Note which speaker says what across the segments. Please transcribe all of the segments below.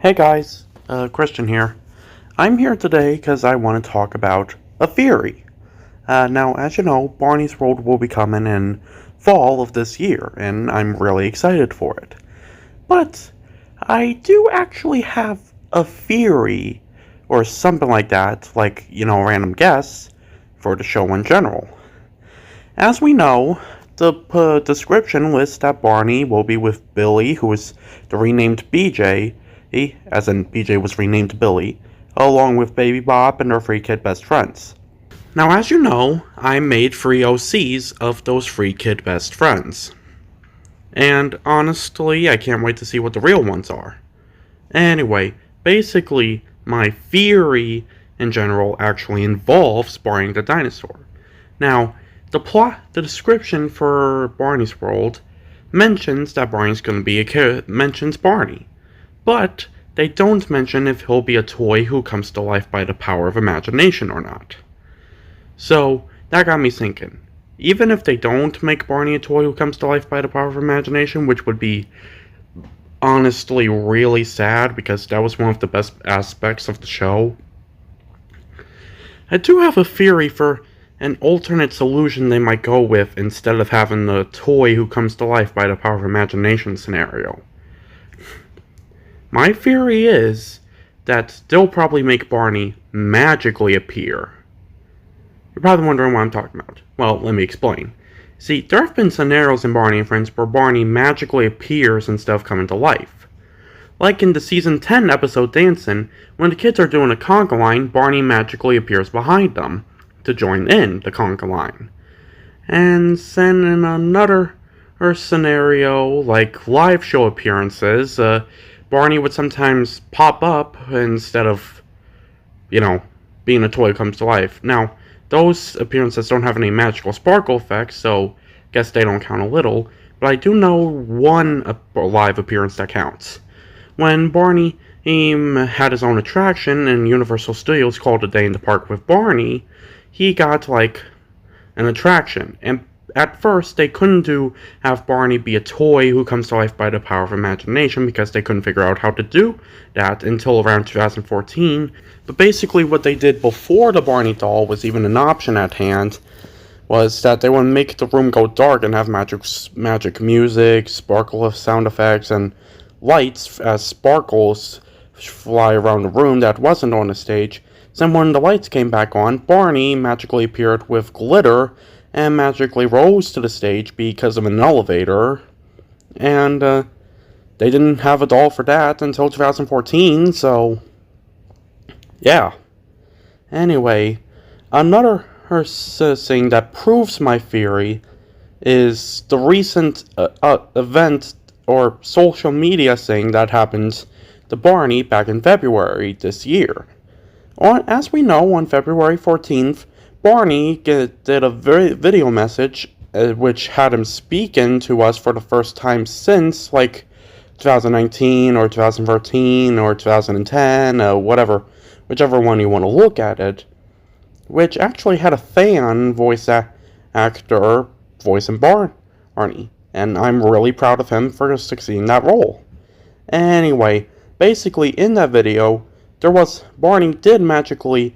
Speaker 1: Hey guys, Christian here. I'm here today because I want to talk about a theory. Now, as you know, Barney's World will be coming in fall of this year, and I'm really excited for it. But I do actually have a theory, or something like that, like, random guess, for the show in general. As we know, the description lists that Barney will be with Billy, who is the renamed BJ, as in BJ was renamed Billy, along with Baby Bop and their three kid best friends. Now, as you know, I made 3 OCs of those 3 kid best friends. And honestly, I can't wait to see what the real ones are. Anyway, basically, my theory in general actually involves Barney the dinosaur. Now, the description for Barney's World mentions that Barney's going to be mentions Barney. But they don't mention if he'll be a toy who comes to life by the power of imagination or not. So, that got me thinking. Even if they don't make Barney a toy who comes to life by the power of imagination, which would be honestly really sad because that was one of the best aspects of the show, I do have a theory for an alternate solution they might go with instead of having the toy who comes to life by the power of imagination scenario. My theory is that they'll probably make Barney magically appear. You're probably wondering what I'm talking about. Well, let me explain. See, there have been scenarios in Barney and Friends where Barney magically appears instead of coming to life. Like in the Season 10 episode Dancin', when the kids are doing a conga line, Barney magically appears behind them to join in the conga line. And then in another scenario, like live show appearances, Barney would sometimes pop up instead of, being a toy that comes to life. Now, those appearances don't have any magical sparkle effects, so guess they don't count a little, but I do know one live appearance that counts. When Barney had his own attraction in Universal Studios called A Day in the Park with Barney, he got, an attraction, and at first, they couldn't have Barney be a toy who comes to life by the power of imagination because they couldn't figure out how to do that until around 2014. But basically what they did before the Barney doll was even an option at hand was that they would make the room go dark and have magic music, sparkle sound effects, and lights as sparkles fly around the room that wasn't on the stage. Then when the lights came back on, Barney magically appeared with glitter and magically rose to the stage because of an elevator, and they didn't have a doll for that until 2014, so yeah. Anyway, another thing that proves my theory is the recent event or social media thing that happened to Barney back in February this year. As we know, on February 14th, Barney did a video message which had him speaking to us for the first time since, 2019 or 2013 or 2010, whichever one you want to look at it, which actually had a fan voice actor voicing Barney, and I'm really proud of him for succeeding that role. Anyway, basically in that video, Barney did magically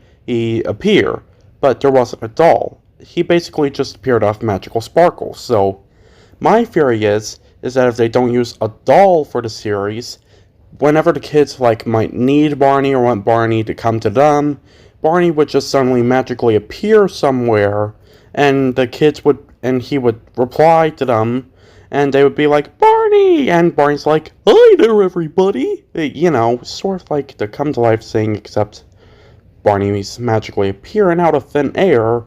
Speaker 1: appear, but there wasn't a doll. He basically just appeared off magical sparkles. So, my theory is that if they don't use a doll for the series, whenever the kids might need Barney or want Barney to come to them, Barney would just suddenly magically appear somewhere, and he would reply to them, and they would be like, Barney! And Barney's like, hi there, everybody! Sort of like the come to life thing, except Barney's magically appearing out of thin air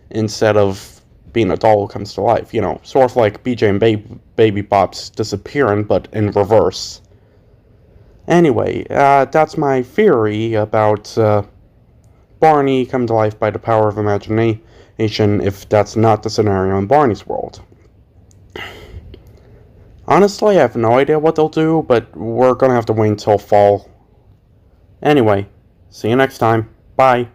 Speaker 1: instead of being a doll who comes to life. Sort of like BJ and Baby Bop's disappearing, but in reverse. Anyway, that's my theory about Barney coming to life by the power of imagination, if that's not the scenario in Barney's World. Honestly, I have no idea what they'll do, but we're gonna have to wait until fall. Anyway, see you next time. Bye.